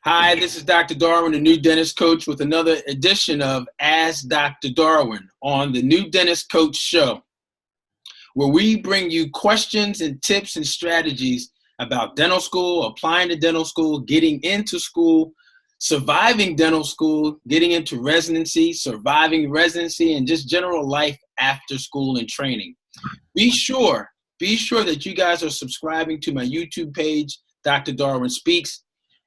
Hi, this is Dr. Darwin, the new dentist coach, with another edition of Ask Dr. Darwin on the New Dentist Coach Show, where we bring you questions and tips and strategies about dental school, applying to dental school, getting into school, surviving dental school, getting into residency, surviving residency, and just general life after school and training. Be sure that you guys are subscribing to my YouTube page, Dr. Darwin Speaks,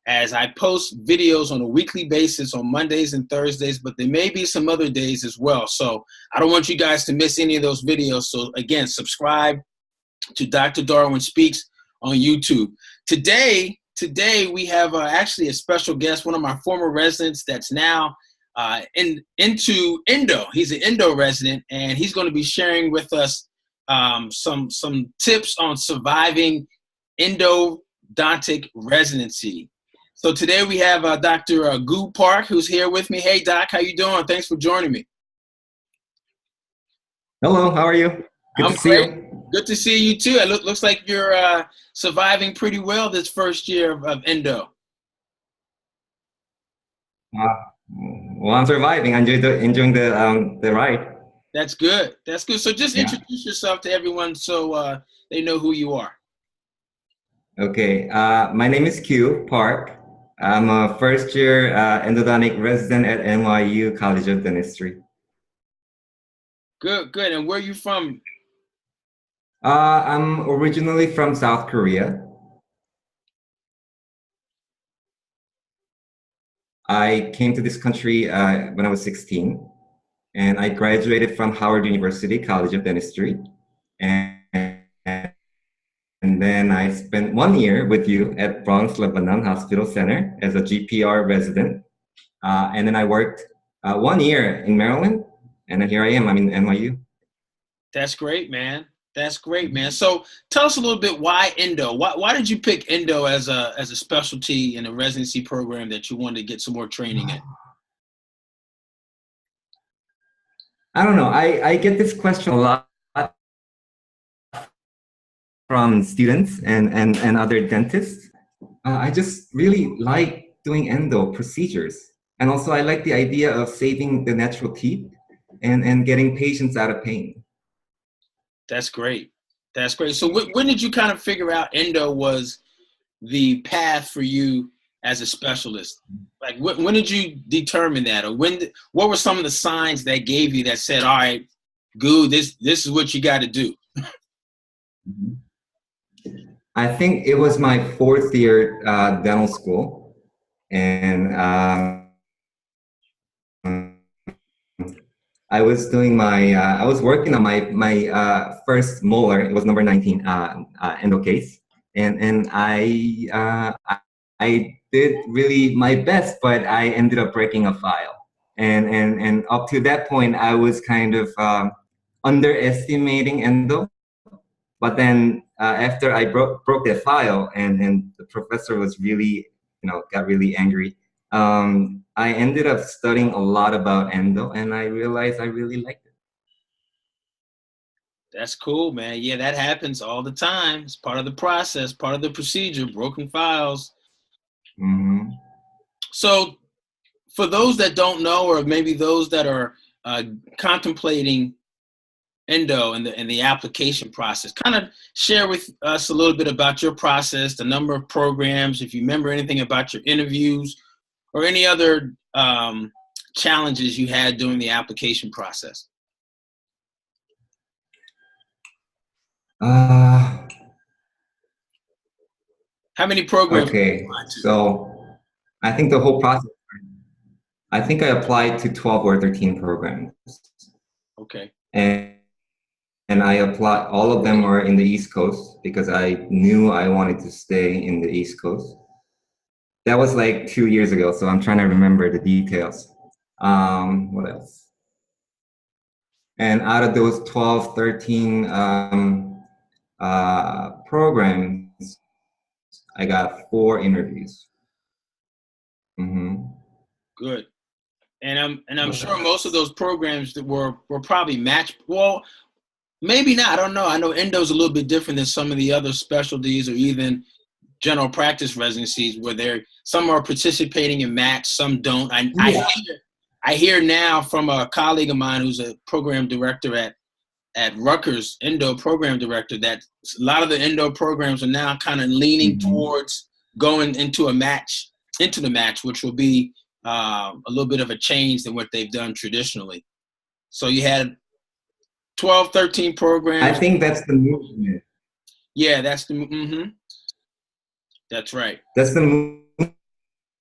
as I post videos on a weekly basis on Mondays and Thursdays, but there may be some other days as well. So I don't want you guys to miss any of those videos. So again, subscribe to Dr. Darwin Speaks on YouTube. Today we have actually a special guest, one of my former residents that's now into endo. He's an endo resident, and he's going to be sharing with us some tips on surviving endodontic residency. So today we have Dr. Gyu Park, who's here with me. Hey, Doc, how you doing? Thanks for joining me. Hello, how are you? I'm great. Good to see you too. It looks like you're surviving pretty well this first year of endo. Well, I'm surviving. I'm enjoying the ride. That's good. That's good. So just introduce yourself to everyone so they know who you are. Okay. My name is Gyu Park. I'm a first year endodontic resident at NYU College of Dentistry. Good, good. And where are you from? I'm originally from South Korea. I came to this country when I was 16, and I graduated from Howard University College of Dentistry. And then I spent 1 year with you at Bronx Lebanon Hospital Center as a GPR resident. And then I worked 1 year in Maryland, and then here I am. I'm in NYU. That's great, man. That's great, man. So tell us a little bit, why endo? Why did you pick endo as a specialty in a residency program that you wanted to get some more training in? I don't know. I get this question a lot from students and other dentists. I just really like doing endo procedures. And also I like the idea of saving the natural teeth and getting patients out of pain. That's great. That's great. So when did you kind of figure out endo was the path for you as a specialist? Like when did you determine that? Or what were some of the signs that gave you that said, all right, Gyu, this is what you got to do? I think it was my 4th year dental school, and I was doing my I was working on my first molar. It was number 19 endo case, and I did really my best, but I ended up breaking a file, and up to that point I was kind of underestimating endo. But then after I broke the file, and the professor was really, got really angry, I ended up studying a lot about endo, and I realized I really liked it. That's cool, man. Yeah, that happens all the time. It's part of the process, part of the procedure, broken files. Mm-hmm. So for those that don't know, or maybe those that are contemplating endo and the application process, kind of share with us a little bit about your process, the number of programs, if you remember anything about your interviews or any other challenges you had during the application process. How many programs? Okay, so I think the whole process, I think I applied to 12 or 13 programs. Okay. And I applied, all of them were in the East Coast because I knew I wanted to stay in the East Coast. That was like 2 years ago, so I'm trying to remember the details. What else? And out of those 12, 13 programs, I got 4 interviews. Mm-hmm. Good. And I'm sure most of those programs that were probably matched. Well, maybe not. I don't know. I know endo's a little bit different than some of the other specialties, or even general practice residencies where some are participating in match, some don't. I hear now from a colleague of mine who's a program director at Rutgers, endo program director, that a lot of the endo programs are now kind of leaning towards going into the match, which will be a little bit of a change than what they've done traditionally. So you had 12, 13 programs. I think that's the movement. Yeah, that's right. That's the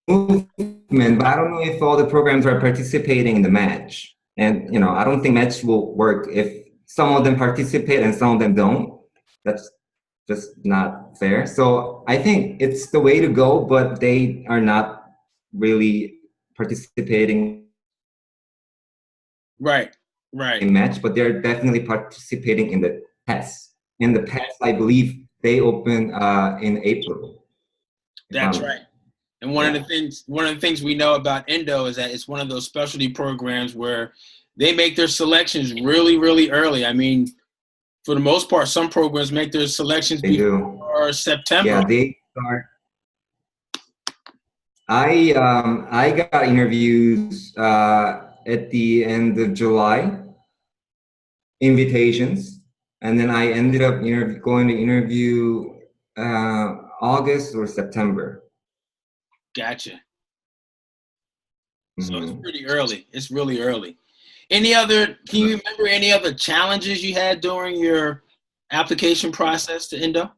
movement, but I don't know if all the programs are participating in the match. And, you know, I don't think match will work if some of them participate and some of them don't. That's just not fair. So I think it's the way to go, but they are not really participating right in match, but they're definitely participating in the test. In the past, I believe they open in April. That's right. And one of the things we know about endo is that it's one of those specialty programs where they make their selections really, really early. I mean, for the most part, some programs make their selections before September. Yeah, they start. I got interviews at the end of July, invitations, and then I ended up going to interview August or September. Gotcha. So it's pretty early. It's really early. Can you remember any other challenges you had during your application process to endo?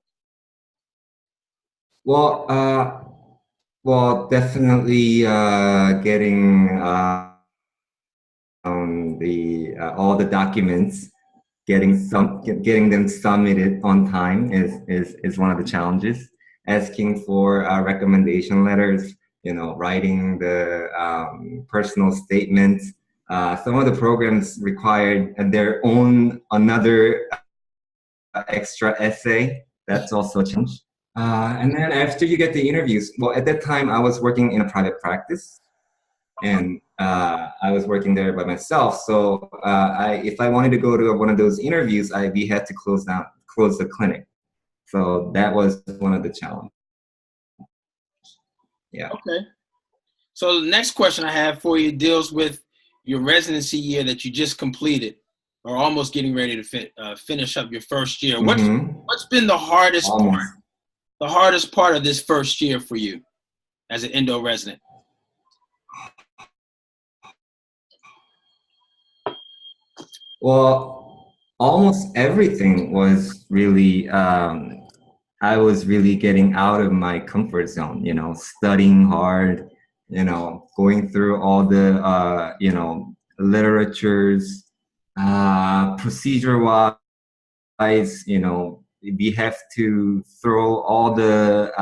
Well, definitely getting all the documents, getting them submitted on time is one of the challenges. Asking for recommendation letters, you know, writing the personal statements. Some of the programs required their own another extra essay. That's also a challenge. And then after you get the interviews, well, at that time I was working in a private practice, and I was working there by myself. So if I wanted to go to one of those interviews, we had to close the clinic. So that was one of the challenges. Yeah. Okay. So the next question I have for you deals with your residency year that you just completed, or almost getting ready to finish up your first year. What's been the hardest part? The hardest part of this first year for you as an endo resident? Well, almost everything was really, I was really getting out of my comfort zone, you know, studying hard, you know, going through all the, you know, literatures, procedure-wise, you know, we have to throw all the,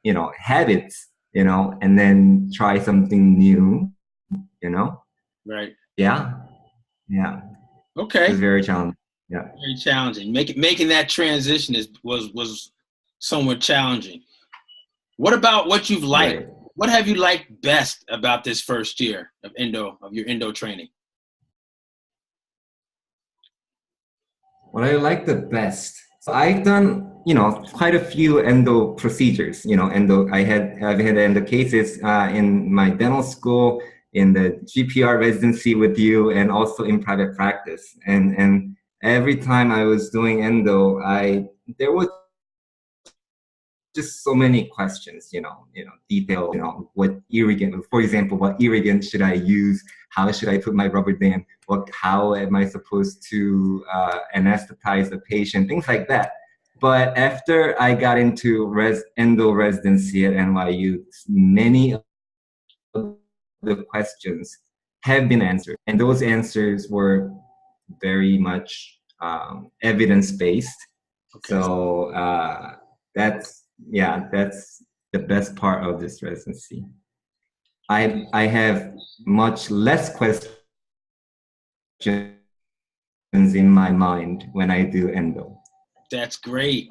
you know, habits, you know, and then try something new, you know? Right. Yeah. Yeah. Okay. It was very challenging. Yeah. Very challenging. Making that transition was somewhat challenging. What about what you've liked? Right. What have you liked best about this first year of your endo training? What I like the best. So I've done, you know, quite a few endo procedures. You know, I've had endo cases in my dental school, in the GPR residency with you, and also in private practice. And every time I was doing endo, there was just so many questions, you know, detail, you know, what irrigant, for example, what irrigant should I use? How should I put my rubber dam? How am I supposed to anesthetize the patient? Things like that. But after I got into endo residency at NYU, many of the questions have been answered, and those answers were very much evidence-based. Okay. So that's the best part of this residency. I have much less questions in my mind when I do endo. That's great.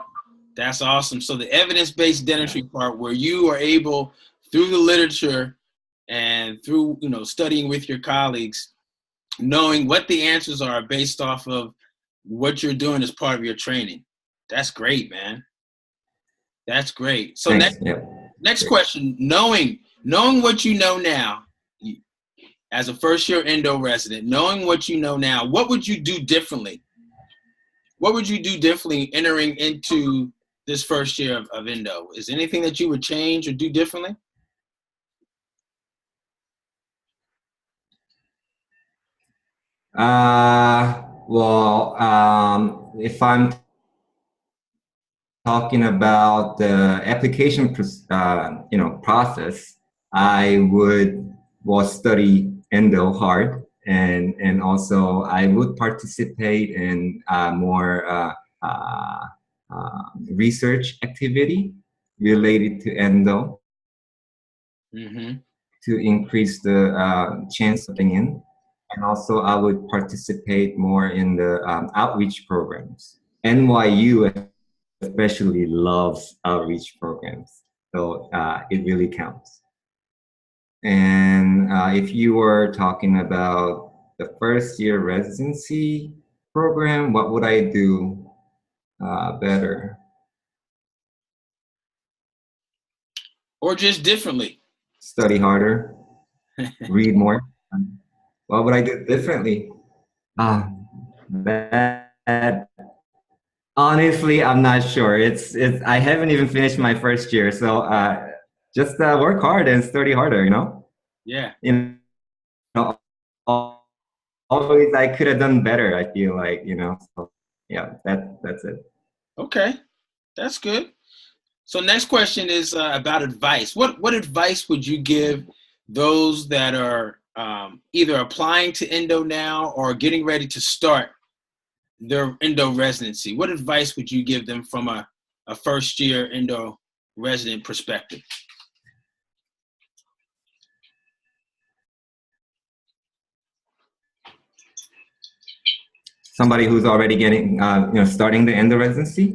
That's awesome. So the evidence-based dentistry part, where you are able, through the literature and through, you know, studying with your colleagues, knowing what the answers are based off of what you're doing as part of your training. That's great, man. That's great. So Thanks. Yeah. next Great. question, knowing what you know now, as a first year endo resident, knowing what you know now, what would you do differently? What would you do differently entering into this first year of endo? Is there anything that you would change or do differently? Well, if I'm talking about the application, process, I would study endo hard, and also I would participate in more uh, research activity related to endo Mm-hmm. to increase the chance of getting in. And also I would participate more in the outreach programs. NYU especially loves outreach programs, so it really counts. And if you were talking about the first year residency program, what would I do better? Or just differently? Study harder, read more. What would I do differently? Uh, that honestly, I'm not sure. It's. I haven't even finished my first year, so just work hard and study harder. Yeah. You know, always I could have done better. I feel like So yeah, that's it. Okay, that's good. So next question is about advice. What advice would you give those that are either applying to endo now or getting ready to start their endo residency? What advice would you give them from a first year endo resident perspective? Somebody who's already getting starting the endo residency.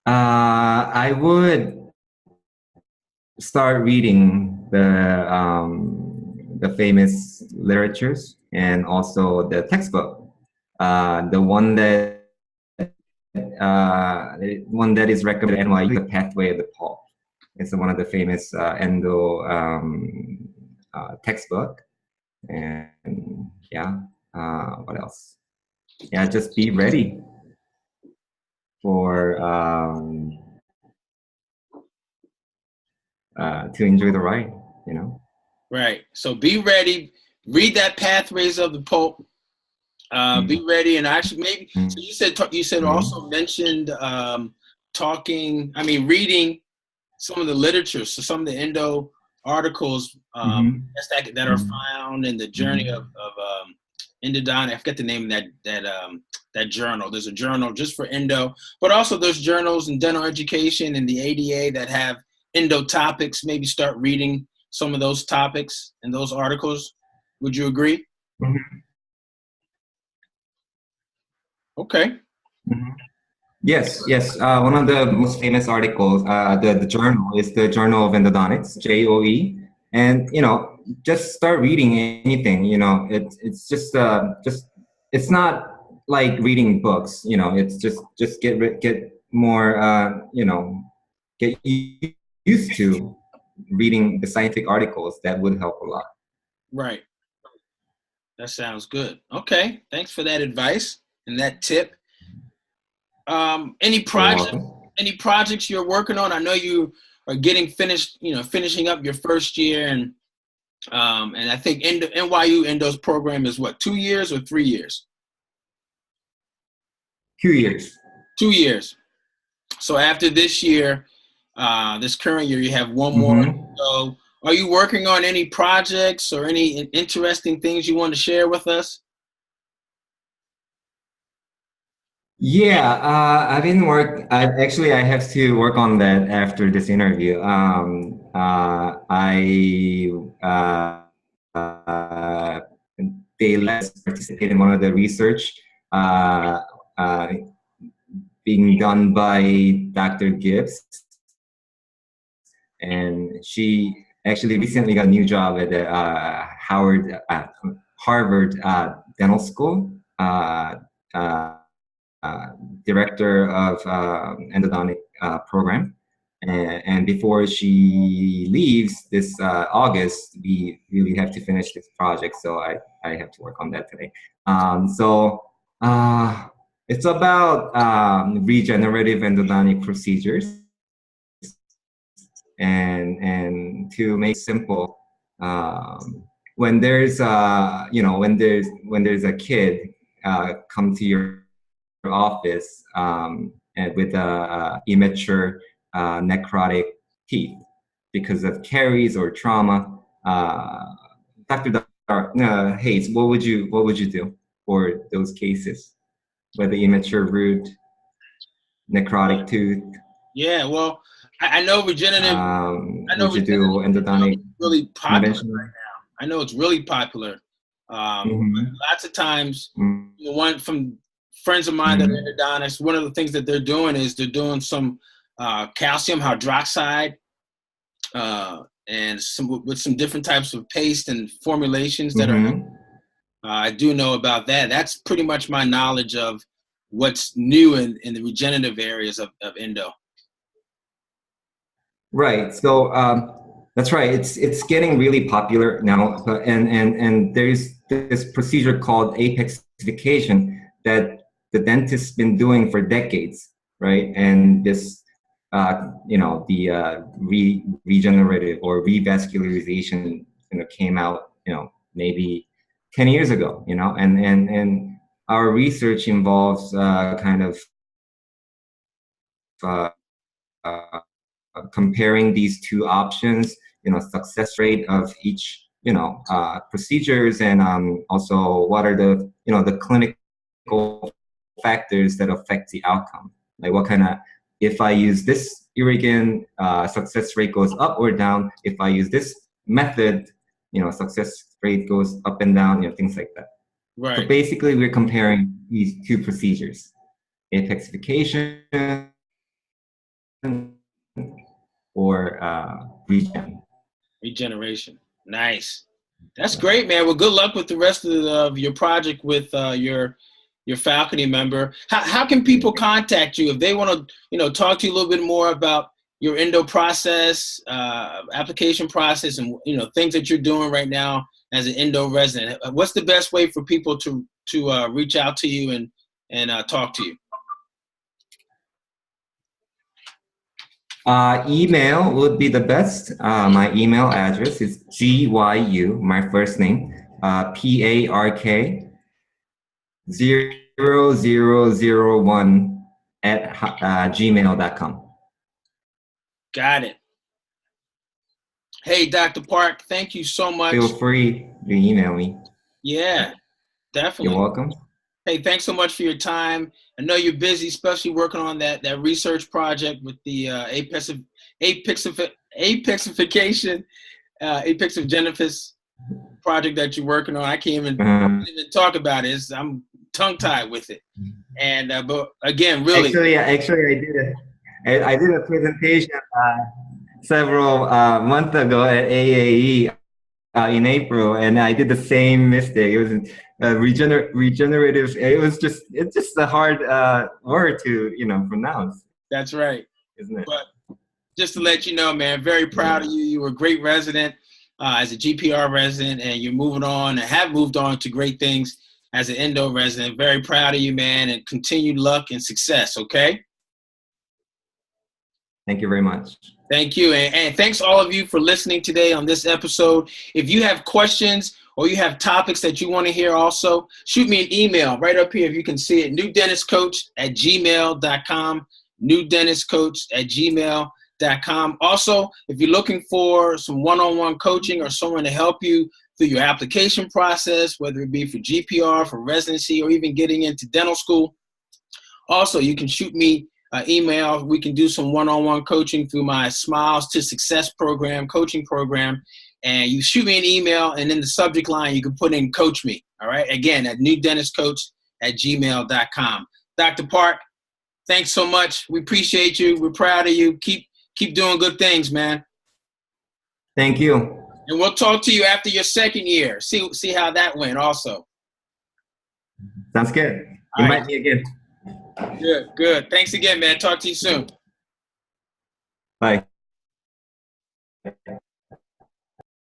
I would start reading the famous literatures and also the textbook. The one that is recommended at NYU, The Pathway of the Pulp. It's one of the famous endo textbook. And yeah, what else? Yeah, just be ready for to enjoy the ride. Right. So be ready. Read that Pathways of the Pope. Be ready, and actually maybe. So you said also mentioned reading some of the literature. So some of the endo articles that are found in the journey of endodontics. I forget the name of that journal. There's a journal just for endo, but also there's journals in dental education and the ADA that have endo topics. Maybe start reading some of those topics and those articles. Would you agree? Okay. Yes, yes. One of the most famous articles, the journal is the Journal of Endodontics, JOE, and just start reading anything. It's just it's not like reading books. It's just get more get used to reading the scientific articles. That would help a lot. Right. That sounds good. Okay. Thanks for that advice and that tip. Any projects you're working on? I know you are getting finished, finishing up your first year, and I think NYU Endo's program is what, 2 years or 3 years? 2 years. 2 years. So after this year, this current year, you have one more to go. Are you working on any projects or any interesting things you want to share with us? Yeah, I've been I have to work on that after this interview. They let us participate in one of the research being done by Dr. Gibbs, and she actually recently got a new job at the Harvard Dental School. Director of endodontic program. And before she leaves this August, we really have to finish this project. So I have to work on that today. It's about regenerative endodontic procedures. And to make it simple, when there's when there's a kid come to your office and with immature necrotic teeth because of caries or trauma, Dr. Hayes, what would you do for those cases, whether immature root, necrotic tooth? Yeah, well, I know regenerative. Would you do endodontic really popular right now. I know it's really popular. Lots of times, one from friends of mine that are endodontists, one of the things that they're doing is they're doing some calcium hydroxide and with some different types of paste and formulations that are. I do know about that. That's pretty much my knowledge of what's new in the regenerative areas of endo. Right. So that's right. It's getting really popular now, and there's this procedure called apexification that the dentist's been doing for decades, right? And this, the regenerative or revascularization, came out, maybe 10 years ago, and our research involves kind of comparing these two options, success rate of each, procedures, and also what are the, the clinical factors that affect the outcome. Like what kind of, if I use this irrigant, success rate goes up or down. If I use this method, success rate goes up and down, things like that. Right. So basically we're comparing these two procedures, apexification or regeneration. Nice. That's great, man. Well, good luck with the rest of your project with your faculty member. How can people contact you if they want to, talk to you a little bit more about your endo process, application process, and things that you're doing right now as an endo resident? What's the best way for people to reach out to you and talk to you? Email would be the best. My email address is GYU, my first name, PARK 0001 at gmail.com. Got it. Hey, Dr. Park, thank you so much. Feel free to email me. Yeah, definitely. You're welcome. Hey, thanks so much for your time. I know you're busy, especially working on that research project with the apexification, apexification project that you're working on. I can't even talk about it. I'm tongue-tied with it. And but again, really. Actually, I did a presentation several months ago at AAE in April, and I did the same mistake. It was regenerative. It's just a hard word to pronounce. That's right, isn't it? But just to let you know, man, very proud of you. You were a great resident as a GPR resident, and you're moving on and have moved on to great things as an endo resident. Very proud of you, man, and continued luck and success. Okay. Thank you very much. Thank you. And thanks all of you for listening today on this episode. If you have questions or you have topics that you want to hear also, shoot me an email right up here if you can see it, newdentistcoach@gmail.com, newdentistcoach@gmail.com. Also, if you're looking for some one-on-one coaching or someone to help you through your application process, whether it be for GPR, for residency, or even getting into dental school, also you can shoot me email. We can do some one-on-one coaching through my Smiles to Success program, coaching program. And you shoot me an email, and in the subject line, you can put in coach me. All right. Again, at newdentistcoach@gmail.com. Dr. Park, thanks so much. We appreciate you. We're proud of you. Keep doing good things, man. Thank you. And we'll talk to you after your second year. See how that went also. Sounds good. Invite me again. Good. Thanks again, man. Talk to you soon. Bye.